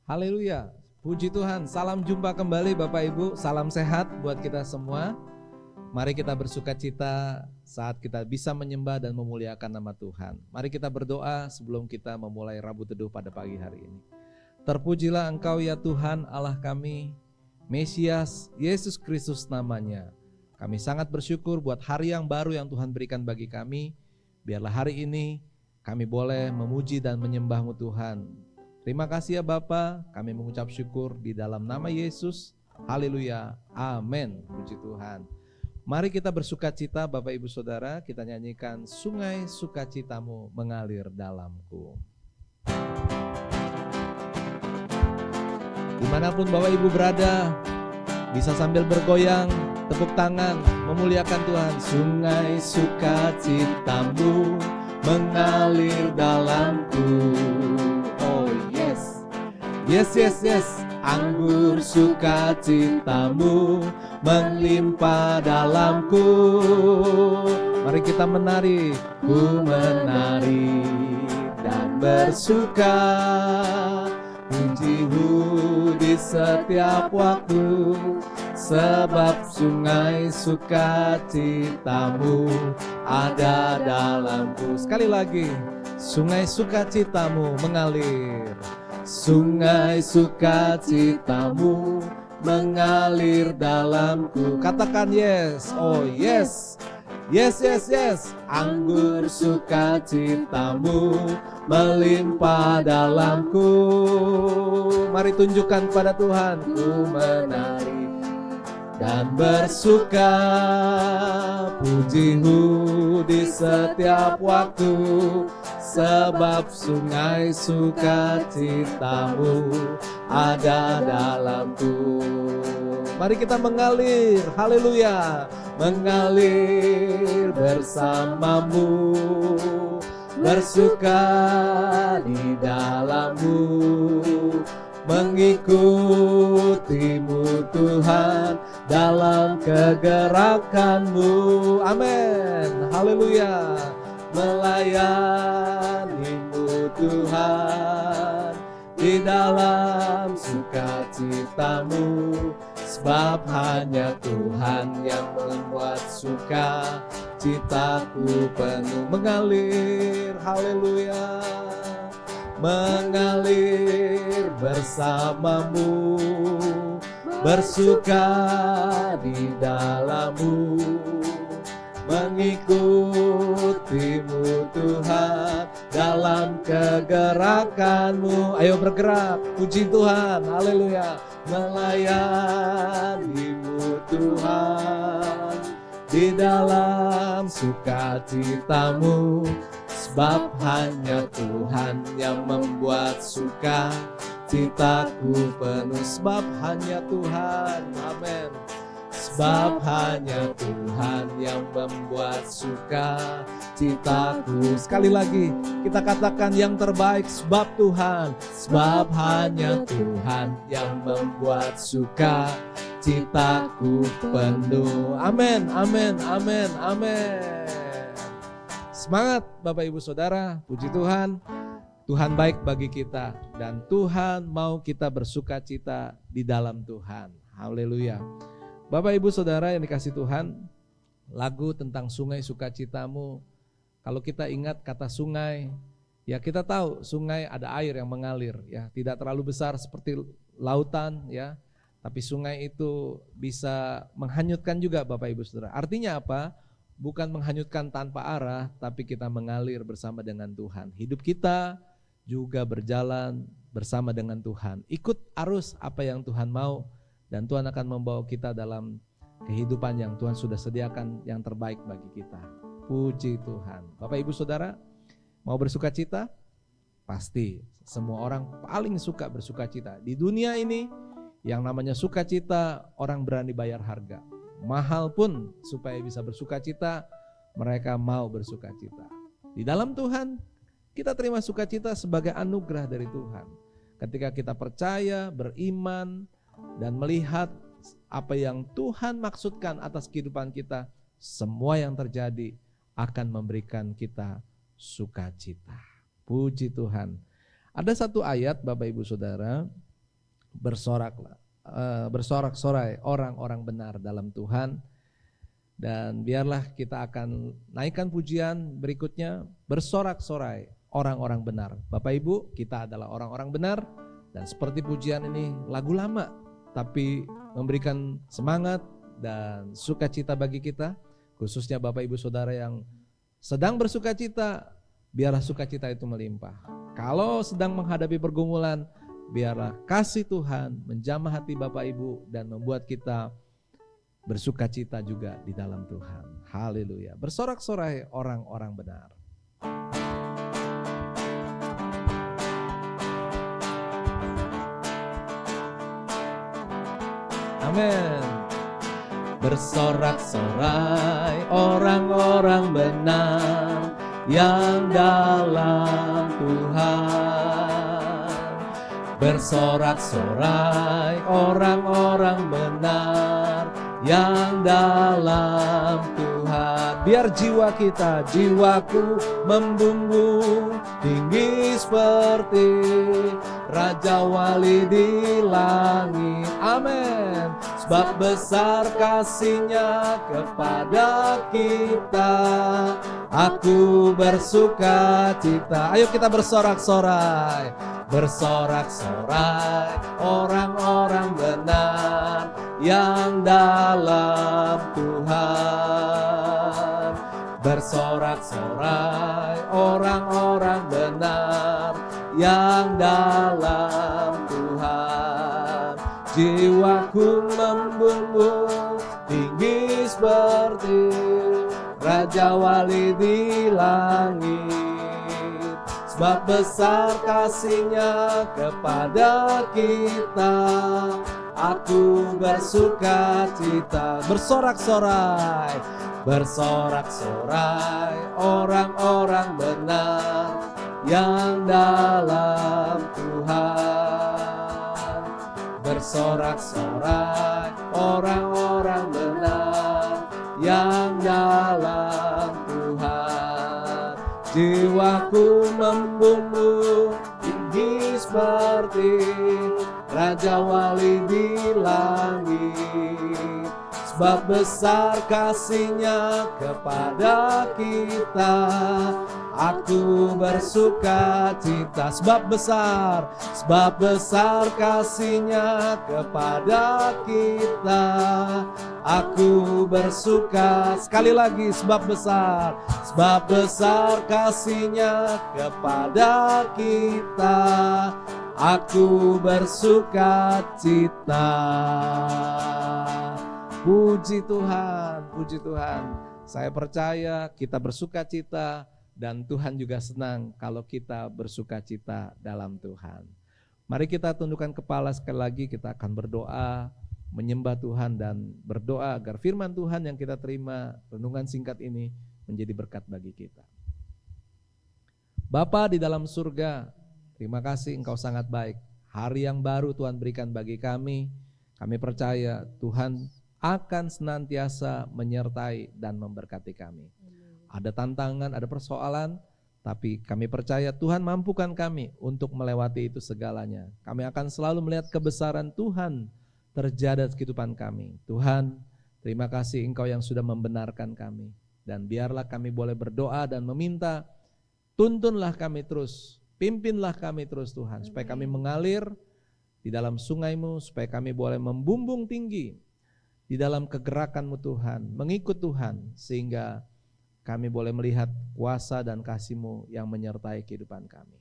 Haleluya, puji Tuhan. Salam jumpa kembali Bapak Ibu, salam sehat buat kita semua. Mari kita bersuka cita saat kita bisa menyembah dan memuliakan nama Tuhan. Mari kita berdoa sebelum kita memulai Rabu Teduh pada pagi hari ini. Terpujilah Engkau ya Tuhan Allah kami, Mesias Yesus Kristus namanya. Kami sangat bersyukur buat hari yang baru yang Tuhan berikan bagi kami. Biarlah hari ini kami boleh memuji dan menyembah-Mu Tuhan. Terima kasih ya Bapa, kami mengucap syukur di dalam nama Yesus. Haleluya, amin, puji Tuhan. Mari kita bersuka cita Bapak Ibu Saudara, kita nyanyikan Sungai Sukacitamu Mengalir Dalamku. Dimanapun Bapak Ibu berada, bisa sambil bergoyang, tepuk tangan, memuliakan Tuhan. Sungai sukacitamu mengalir dalamku. Yes, yes, yes, anggur sukacitamu melimpah dalamku. Mari kita menari, ku menari dan bersuka, pujimu di setiap waktu, sebab sungai sukacitamu ada dalamku. Sekali lagi, sungai sukacitamu mengalir. Sungai sukacitamu mengalir dalamku. Katakan yes, oh yes. Yes, yes, yes. Anggur sukacitamu melimpah dalamku. Mari tunjukkan pada Tuhan. Ku menari dan bersuka, pujimu di setiap waktu, sebab sungai sukacitamu ada dalamku. Mari kita mengalir, haleluya, mengalir bersamamu, bersuka di dalammu, mengikutimu Tuhan dalam kegerakanmu. Amin, haleluya. Melayanimu Tuhan di dalam sukacitamu, sebab hanya Tuhan yang membuat suka citaku penuh. Mengalir, haleluya, mengalir bersamamu, bersuka di dalammu, mengikutimu Tuhan dalam kegerakanmu. Ayo bergerak, puji Tuhan, haleluya. Melayanimu Tuhan di dalam sukacitamu, sebab hanya Tuhan yang membuat suka citaku penuh. Sebab hanya Tuhan, amin. Sebab hanya Tuhan yang membuat suka citaku. Sekali lagi kita katakan yang terbaik, sebab Tuhan. Sebab hanya Tuhan yang membuat suka citaku penuh. Amin, amin, amin, amin. Semangat Bapak Ibu Saudara, puji Tuhan. Tuhan baik bagi kita dan Tuhan mau kita bersuka cita di dalam Tuhan. Haleluya. Bapak Ibu Saudara yang dikasih Tuhan, lagu tentang sungai sukacitamu. Kalau kita ingat kata sungai, ya kita tahu sungai ada air yang mengalir, ya tidak terlalu besar seperti lautan, ya. Tapi sungai itu bisa menghanyutkan juga Bapak Ibu Saudara. Artinya apa? Bukan menghanyutkan tanpa arah, tapi kita mengalir bersama dengan Tuhan. Hidup kita juga berjalan bersama dengan Tuhan. Ikut arus apa yang Tuhan mau. Dan Tuhan akan membawa kita dalam kehidupan yang Tuhan sudah sediakan yang terbaik bagi kita. Puji Tuhan. Bapak Ibu Saudara, mau bersuka cita? Pasti semua orang paling suka bersuka cita. Di dunia ini yang namanya sukacita orang berani bayar harga. Mahal pun supaya bisa bersuka cita, mereka mau bersuka cita. Di dalam Tuhan kita terima sukacita sebagai anugerah dari Tuhan. Ketika kita percaya, beriman, dan melihat apa yang Tuhan maksudkan atas kehidupan kita, semua yang terjadi akan memberikan kita sukacita. Puji Tuhan. Ada satu ayat Bapak Ibu Saudara bersorak-sorai orang-orang benar dalam Tuhan. Dan biarlah kita akan naikkan pujian berikutnya, bersorak-sorai orang-orang benar. Bapak Ibu, kita adalah orang-orang benar, dan seperti pujian ini lagu lama, tapi memberikan semangat dan sukacita bagi kita, khususnya Bapak Ibu Saudara yang sedang bersukacita, biarlah sukacita itu melimpah. Kalau sedang menghadapi pergumulan, biarlah kasih Tuhan menjamah hati Bapak Ibu dan membuat kita bersukacita juga di dalam Tuhan. Haleluya. Bersorak-sorai orang-orang benar. Amin. Bersorak-sorai orang-orang benar yang dalam Tuhan. Bersorak-sorai orang-orang benar yang dalam Tuhan. Biar jiwaku membumbung tinggi seperti Raja Wali di langit. Amin. Sebab besar kasih-Nya kepada kita, aku bersukacita. Ayo kita bersorak-sorai. Bersorak-sorai orang-orang benar yang dalam Tuhan. Bersorak-sorai orang-orang benar yang dalam Tuhan. Jiwaku membumbung tinggi seperti Raja Wali di langit. Sebab besar kasih-Nya kepada kita, aku bersukacita. Bersorak-sorai, bersorak-sorai orang-orang benar yang dalam Tuhan. Bersorak-sorai orang-orang benar yang dalam Tuhan. Jiwaku membumbung tinggi seperti Raja Wali di langit. Sebab besar kasih-Nya kepada kita, aku bersukacita. Sebab besar kasih-Nya kepada kita, aku bersuka. Sekali lagi, sebab besar kasih-Nya kepada kita, aku bersukacita. Puji Tuhan, puji Tuhan. Saya percaya kita bersukacita dan Tuhan juga senang kalau kita bersukacita dalam Tuhan. Mari kita tundukkan kepala sekali lagi, kita akan berdoa, menyembah Tuhan dan berdoa agar firman Tuhan yang kita terima renungan singkat ini menjadi berkat bagi kita. Bapa di dalam surga, terima kasih Engkau sangat baik. Hari yang baru Tuhan berikan bagi kami. Kami percaya Tuhan akan senantiasa menyertai dan memberkati kami. Ada tantangan, ada persoalan, tapi kami percaya Tuhan mampukan kami untuk melewati itu segalanya. Kami akan selalu melihat kebesaran Tuhan terjadi dalam kehidupan kami. Tuhan, terima kasih Engkau yang sudah membenarkan kami. Dan biarlah kami boleh berdoa dan meminta, tuntunlah kami terus, pimpinlah kami terus Tuhan, supaya kami mengalir di dalam sungai-Mu, supaya kami boleh membumbung tinggi di dalam kegerakan-Mu Tuhan, mengikut Tuhan, sehingga kami boleh melihat kuasa dan kasih-Mu yang menyertai kehidupan kami.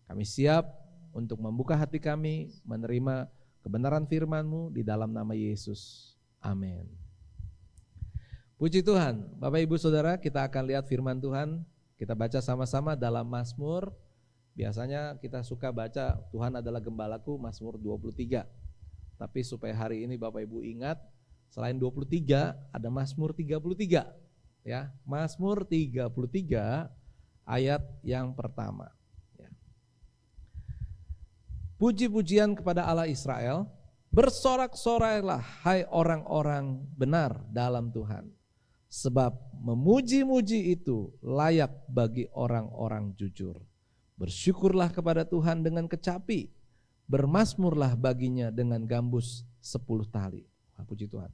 Kami siap untuk membuka hati kami, menerima kebenaran firman-Mu di dalam nama Yesus. Amin. Puji Tuhan. Bapak Ibu Saudara, kita akan lihat firman Tuhan. Kita baca sama-sama dalam Mazmur. Biasanya kita suka baca Tuhan adalah gembalaku, Mazmur 23. Tapi supaya hari ini Bapak Ibu ingat, selain 23 ada Mazmur 33. Ya, Mazmur 33 ayat yang pertama. Ya. Puji-pujian kepada Allah Israel, bersorak-sorailah hai orang-orang benar dalam Tuhan. Sebab memuji-muji itu layak bagi orang-orang jujur. Bersyukurlah kepada Tuhan dengan kecapi, bermasmurlah baginya dengan gambus 10 tali. Puji Tuhan.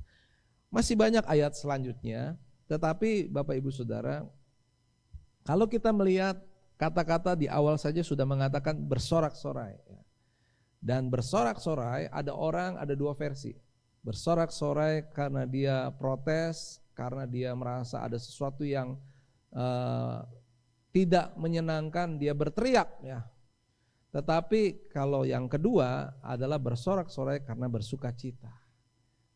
Masih banyak ayat selanjutnya, tetapi Bapak Ibu Saudara, kalau kita melihat kata-kata di awal saja sudah mengatakan bersorak-sorai. Dan bersorak-sorai ada dua versi. Bersorak-sorai karena dia protes, karena dia merasa ada sesuatu yang tidak menyenangkan, dia berteriak ya. Tetapi kalau yang kedua adalah bersorak-sorai karena bersukacita.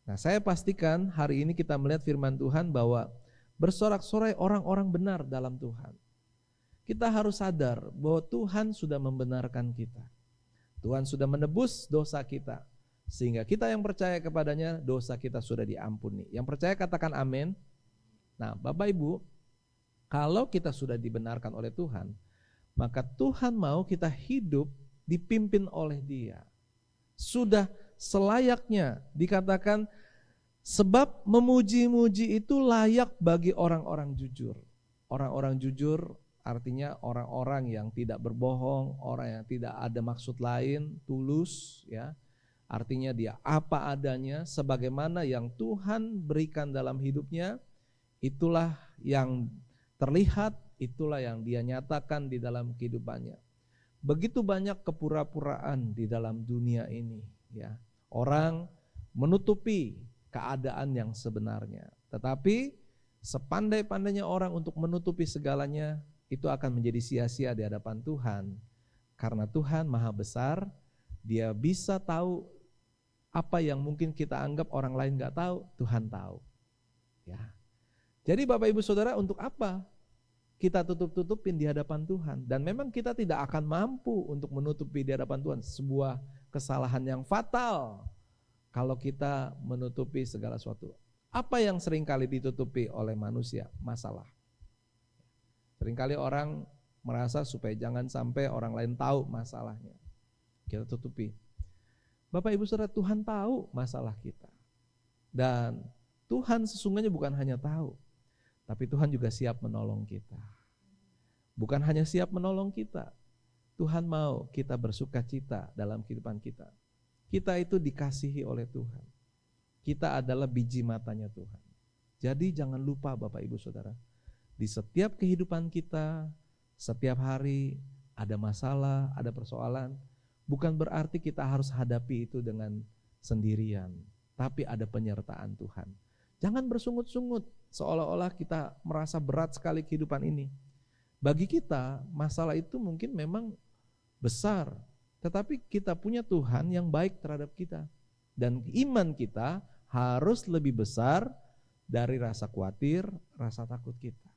Nah, saya pastikan hari ini kita melihat firman Tuhan bahwa bersorak-sorai orang-orang benar dalam Tuhan. Kita harus sadar bahwa Tuhan sudah membenarkan kita. Tuhan sudah menebus dosa kita. Sehingga kita yang percaya kepadanya, dosa kita sudah diampuni. Yang percaya katakan amin. Nah, Bapak Ibu, kalau kita sudah dibenarkan oleh Tuhan, maka Tuhan mau kita hidup dipimpin oleh Dia. Sudah selayaknya dikatakan, sebab memuji-muji itu layak bagi orang-orang jujur. Orang-orang jujur artinya orang-orang yang tidak berbohong, orang yang tidak ada maksud lain, tulus ya. Artinya dia apa adanya, sebagaimana yang Tuhan berikan dalam hidupnya, itulah yang terlihat, itulah yang dia nyatakan di dalam kehidupannya. Begitu banyak kepura-puraan di dalam dunia ini ya. Orang menutupi keadaan yang sebenarnya. Tetapi sepandai-pandainya orang untuk menutupi segalanya, itu akan menjadi sia-sia di hadapan Tuhan. Karena Tuhan Maha Besar, Dia bisa tahu apa yang mungkin kita anggap orang lain gak tahu, Tuhan tahu. Ya. Jadi Bapak Ibu Saudara, untuk apa kita tutup-tutupin di hadapan Tuhan? Dan memang kita tidak akan mampu untuk menutupi di hadapan Tuhan. Sebuah kesalahan yang fatal kalau kita menutupi segala sesuatu. Apa yang seringkali ditutupi oleh manusia? Masalah. Seringkali orang merasa supaya jangan sampai orang lain tahu masalahnya. Kita tutupi. Bapak Ibu Saudara, Tuhan tahu masalah kita. Dan Tuhan sesungguhnya bukan hanya tahu, tapi Tuhan juga siap menolong kita. Bukan hanya siap menolong kita, Tuhan mau kita bersukacita dalam kehidupan kita. Kita itu dikasihi oleh Tuhan. Kita adalah biji matanya Tuhan. Jadi jangan lupa Bapak Ibu Saudara, di setiap kehidupan kita, setiap hari ada masalah, ada persoalan, bukan berarti kita harus hadapi itu dengan sendirian, tapi ada penyertaan Tuhan. Jangan bersungut-sungut seolah-olah kita merasa berat sekali kehidupan ini. Bagi kita masalah itu mungkin memang besar, tetapi kita punya Tuhan yang baik terhadap kita. Dan iman kita harus lebih besar dari rasa khawatir, rasa takut kita.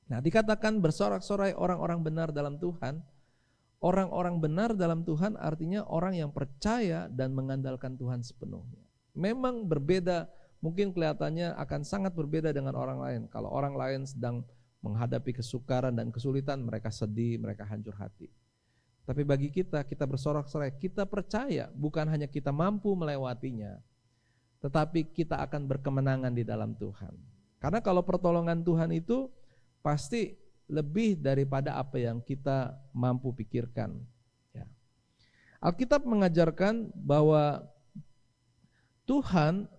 Nah, dikatakan bersorak-sorai orang-orang benar dalam Tuhan. Orang-orang benar dalam Tuhan artinya orang yang percaya dan mengandalkan Tuhan sepenuhnya. Memang berbeda, mungkin kelihatannya akan sangat berbeda dengan orang lain. Kalau orang lain sedang menghadapi kesukaran dan kesulitan, mereka sedih, mereka hancur hati. Tapi bagi kita, kita bersorak-sorai, kita percaya bukan hanya kita mampu melewatinya, tetapi kita akan berkemenangan di dalam Tuhan. Karena kalau pertolongan Tuhan itu pasti lebih daripada apa yang kita mampu pikirkan. Ya. Alkitab mengajarkan bahwa Tuhan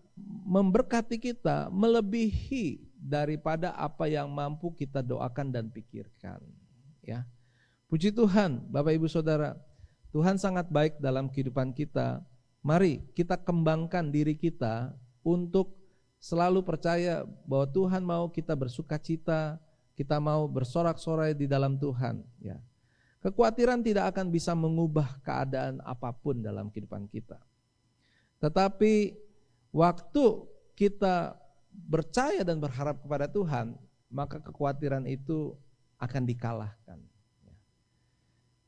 memberkati kita melebihi daripada apa yang mampu kita doakan dan pikirkan. Ya. Puji Tuhan, Bapak Ibu Saudara, Tuhan sangat baik dalam kehidupan kita. Mari kita kembangkan diri kita untuk selalu percaya bahwa Tuhan mau kita bersukacita, kita mau bersorak-sorai di dalam Tuhan. Ya. Kekhawatiran tidak akan bisa mengubah keadaan apapun dalam kehidupan kita. Tetapi waktu kita percaya dan berharap kepada Tuhan, maka kekhawatiran itu akan dikalahkan.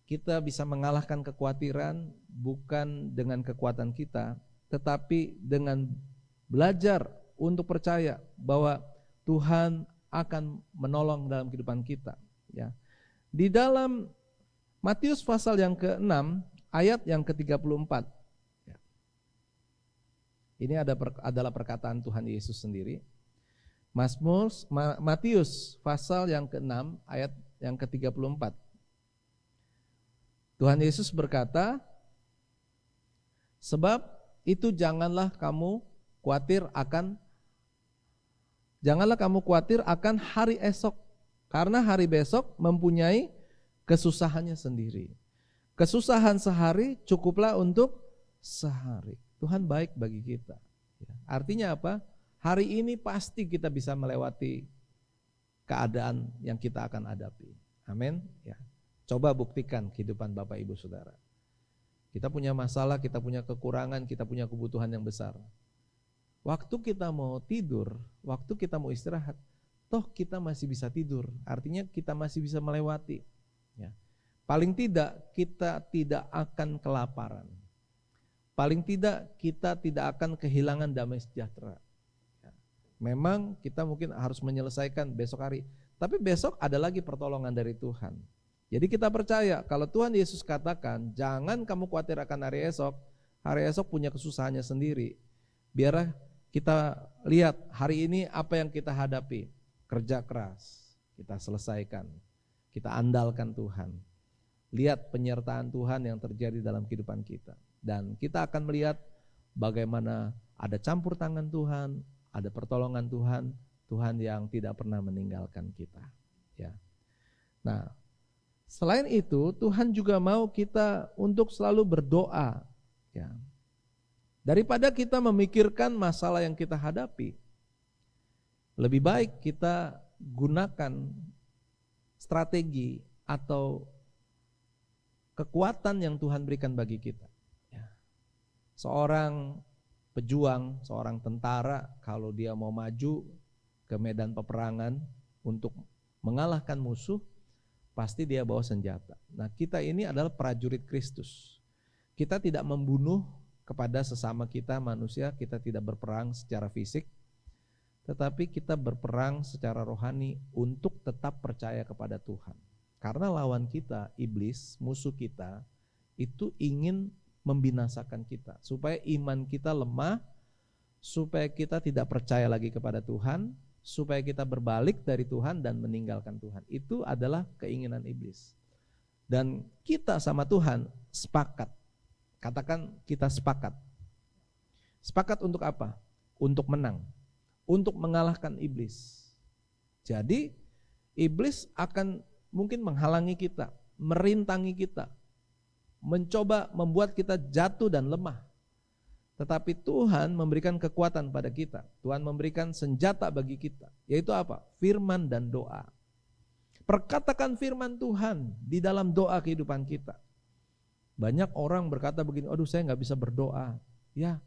Kita bisa mengalahkan kekhawatiran bukan dengan kekuatan kita, tetapi dengan belajar untuk percaya bahwa Tuhan akan menolong dalam kehidupan kita. Ya. Di dalam Matius pasal yang ke-6 ayat yang ke-34. Ya. Ini adalah perkataan Tuhan Yesus sendiri. Matius pasal yang ke-6 ayat yang ke-34. Tuhan Yesus berkata, Sebab itu janganlah kamu khawatir akan hari esok, karena hari besok mempunyai kesusahannya sendiri. Kesusahan sehari cukuplah untuk sehari. Tuhan baik bagi kita. Artinya apa? Hari ini pasti kita bisa melewati keadaan yang kita akan hadapi. Amin. Ya. Coba buktikan kehidupan Bapak Ibu Saudara. Kita punya masalah, kita punya kekurangan, kita punya kebutuhan yang besar. Waktu kita mau tidur, waktu kita mau istirahat, toh kita masih bisa tidur. Artinya kita masih bisa melewati. Ya. Paling tidak kita tidak akan kelaparan. Paling tidak kita tidak akan kehilangan damai sejahtera. Ya. Memang kita mungkin harus menyelesaikan besok hari, tapi besok ada lagi pertolongan dari Tuhan. Jadi kita percaya kalau Tuhan Yesus katakan, jangan kamu khawatir akan hari esok punya kesusahannya sendiri. Biar kita lihat hari ini apa yang kita hadapi, kerja keras, kita selesaikan, kita andalkan Tuhan. Lihat penyertaan Tuhan yang terjadi dalam kehidupan kita. Dan kita akan melihat bagaimana ada campur tangan Tuhan, ada pertolongan Tuhan, Tuhan yang tidak pernah meninggalkan kita. Ya. Nah, selain itu, Tuhan juga mau kita untuk selalu berdoa. Ya. Daripada kita memikirkan masalah yang kita hadapi, lebih baik kita gunakan strategi atau kekuatan yang Tuhan berikan bagi kita. Ya. Seorang pejuang, seorang tentara, kalau dia mau maju ke medan peperangan untuk mengalahkan musuh, pasti dia bawa senjata. Nah, kita ini adalah prajurit Kristus. Kita tidak membunuh kepada sesama kita manusia, kita tidak berperang secara fisik, tetapi kita berperang secara rohani untuk tetap percaya kepada Tuhan. Karena lawan kita, iblis, musuh kita, itu ingin membinasakan kita, supaya iman kita lemah, supaya kita tidak percaya lagi kepada Tuhan, supaya kita berbalik dari Tuhan dan meninggalkan Tuhan. Itu adalah keinginan iblis. Dan kita sama Tuhan sepakat. Katakan kita sepakat. Sepakat untuk apa? Untuk menang. Untuk mengalahkan iblis. Jadi iblis akan mungkin menghalangi kita, merintangi kita, mencoba membuat kita jatuh dan lemah. Tetapi Tuhan memberikan kekuatan pada kita. Tuhan memberikan senjata bagi kita. Yaitu apa? Firman dan doa. Perkatakan firman Tuhan di dalam doa kehidupan kita. Banyak orang berkata begini, aduh saya gak bisa berdoa. Ya,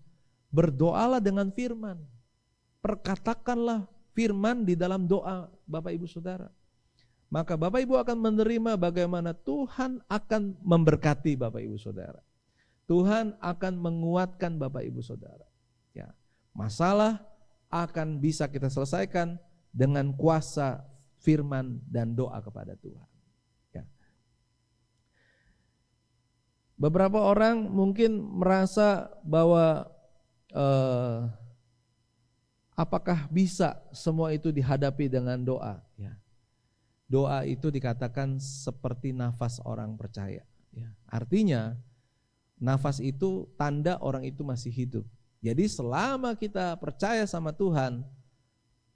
berdoalah dengan firman. Perkatakanlah firman di dalam doa Bapak Ibu Saudara. Maka Bapak Ibu akan menerima bagaimana Tuhan akan memberkati Bapak Ibu Saudara. Tuhan akan menguatkan Bapak Ibu Saudara. Ya, masalah akan bisa kita selesaikan dengan kuasa firman dan doa kepada Tuhan. Ya. Beberapa orang mungkin merasa bahwa apakah bisa semua itu dihadapi dengan doa? Ya. Doa itu dikatakan seperti nafas orang percaya. Ya. Artinya nafas itu tanda orang itu masih hidup. Jadi selama kita percaya sama Tuhan,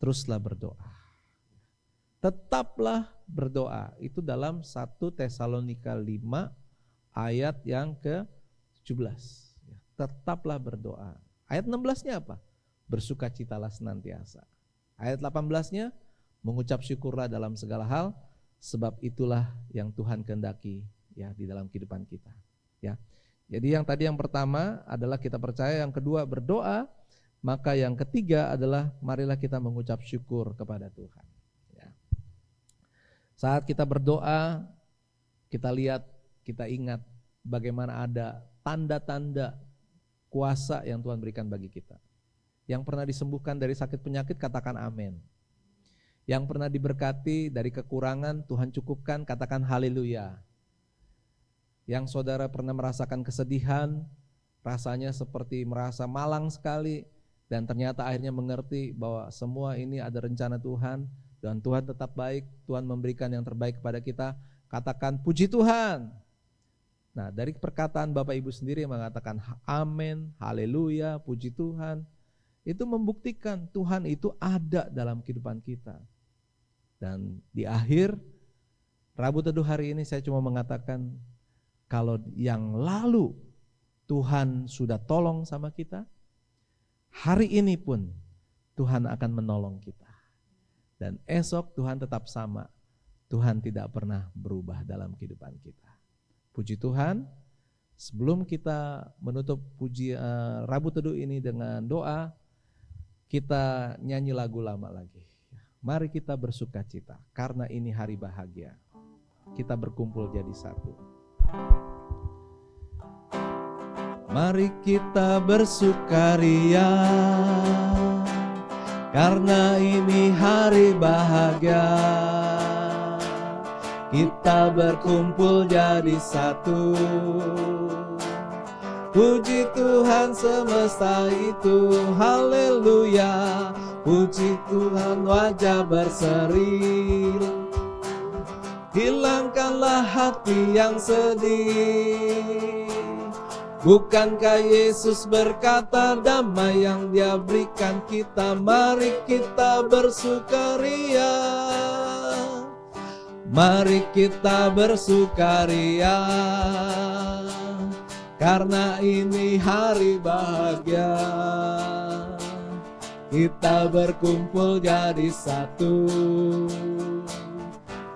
teruslah berdoa. Tetaplah berdoa. Itu dalam 1 Tesalonika 5 ayat yang ke-17. Tetaplah berdoa. Ayat 16-nya apa? Bersukacitalah senantiasa. Ayat 18-nya mengucap syukurlah dalam segala hal, sebab itulah yang Tuhan kehendaki ya di dalam kehidupan kita. Ya. Jadi yang pertama adalah kita percaya, yang kedua berdoa, maka yang ketiga adalah marilah kita mengucap syukur kepada Tuhan. Ya. Saat kita berdoa, kita lihat, kita ingat bagaimana ada tanda-tanda kuasa yang Tuhan berikan bagi kita. Yang pernah disembuhkan dari sakit penyakit, katakan amin. Yang pernah diberkati dari kekurangan, Tuhan cukupkan, katakan haleluya. Yang saudara pernah merasakan kesedihan, rasanya seperti merasa malang sekali, dan ternyata akhirnya mengerti bahwa semua ini ada rencana Tuhan, dan Tuhan tetap baik, Tuhan memberikan yang terbaik kepada kita, katakan puji Tuhan. Nah, dari perkataan Bapak Ibu sendiri yang mengatakan amin, haleluya, puji Tuhan, itu membuktikan Tuhan itu ada dalam kehidupan kita. Dan di akhir Rabu Teduh hari ini saya cuma mengatakan, kalau yang lalu Tuhan sudah tolong sama kita, hari ini pun Tuhan akan menolong kita. Dan esok Tuhan tetap sama. Tuhan tidak pernah berubah dalam kehidupan kita. Puji Tuhan, sebelum kita menutup Rabu Teduh ini dengan doa, kita nyanyi lagu lama lagi. Mari kita bersuka cita, karena ini hari bahagia. Kita berkumpul jadi satu. Mari kita bersukaria, karena ini hari bahagia. Kita berkumpul jadi satu. Puji Tuhan semesta itu, haleluya. Puji Tuhan wajah berseri. Hilangkanlah hati yang sedih. Bukankah Yesus berkata damai yang Dia berikan kita? Mari kita bersukaria. Mari kita bersukaria, karena ini hari bahagia. Kita berkumpul jadi satu.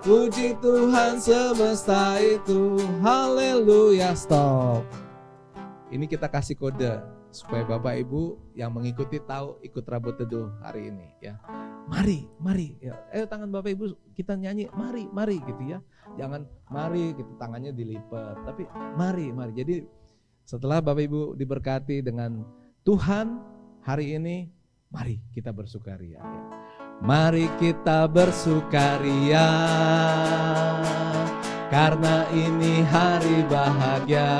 Puji Tuhan semesta itu, haleluya. Stop. Ini kita kasih kode supaya Bapak Ibu yang mengikuti tahu ikut Rabu Teduh hari ini ya. Mari ya. Ayo tangan Bapak Ibu kita nyanyi mari gitu ya. Jangan mari gitu tangannya dilipat, tapi mari. Jadi setelah Bapak Ibu diberkati dengan Tuhan hari ini, mari kita bersukaria ya. Mari kita bersukaria, karena ini hari bahagia.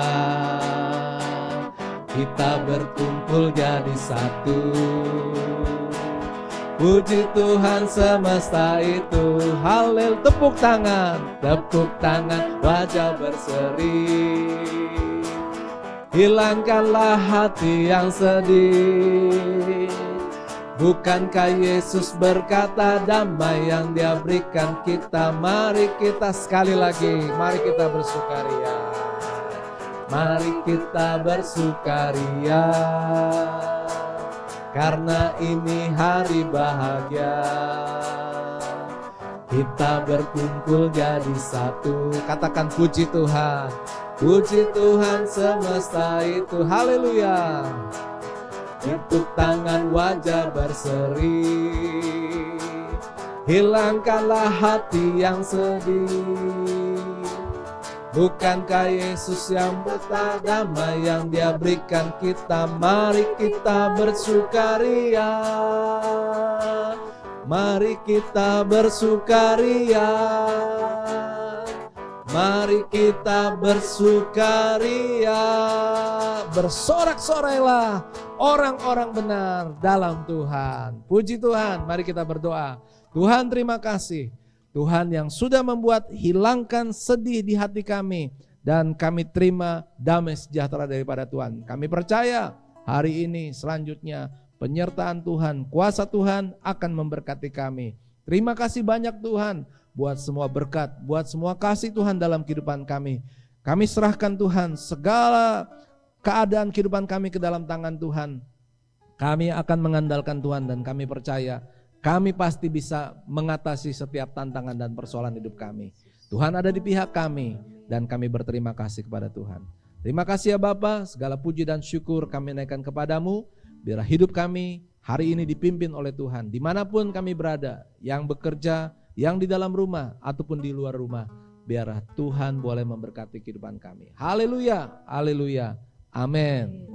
Kita berkumpul jadi satu. Puji Tuhan semesta itu, halel. Tepuk tangan, wajah berseri. Hilangkanlah hati yang sedih. Bukankah Yesus berkata damai yang Dia berikan kita? Mari kita sekali lagi, mari kita bersukaria. Mari kita bersukaria, karena ini hari bahagia. Kita berkumpul jadi satu. Katakan puji Tuhan. Puji Tuhan semesta itu, haleluya. Tepuk tangan wajah berseri. Hilangkanlah hati yang sedih. Bukankah Yesus yang berkata damai yang Dia berikan kita? Mari kita bersukaria. Mari kita bersukaria. Mari kita bersukaria. Bersorak-sorailah orang-orang benar dalam Tuhan. Puji Tuhan, mari kita berdoa. Tuhan terima kasih. Tuhan yang sudah membuat hilangkan sedih di hati kami. Dan kami terima damai sejahtera daripada Tuhan. Kami percaya hari ini selanjutnya penyertaan Tuhan, kuasa Tuhan akan memberkati kami. Terima kasih banyak Tuhan buat semua berkat, buat semua kasih Tuhan dalam kehidupan kami. Kami serahkan Tuhan segala keadaan kehidupan kami ke dalam tangan Tuhan. Kami akan mengandalkan Tuhan dan kami percaya kami pasti bisa mengatasi setiap tantangan dan persoalan hidup kami. Tuhan ada di pihak kami dan kami berterima kasih kepada Tuhan. Terima kasih ya Bapa, segala puji dan syukur kami naikkan kepadamu. Biar hidup kami hari ini dipimpin oleh Tuhan. Dimanapun kami berada, yang bekerja, yang di dalam rumah ataupun di luar rumah. Biar Tuhan boleh memberkati kehidupan kami. Haleluya, haleluya, amin.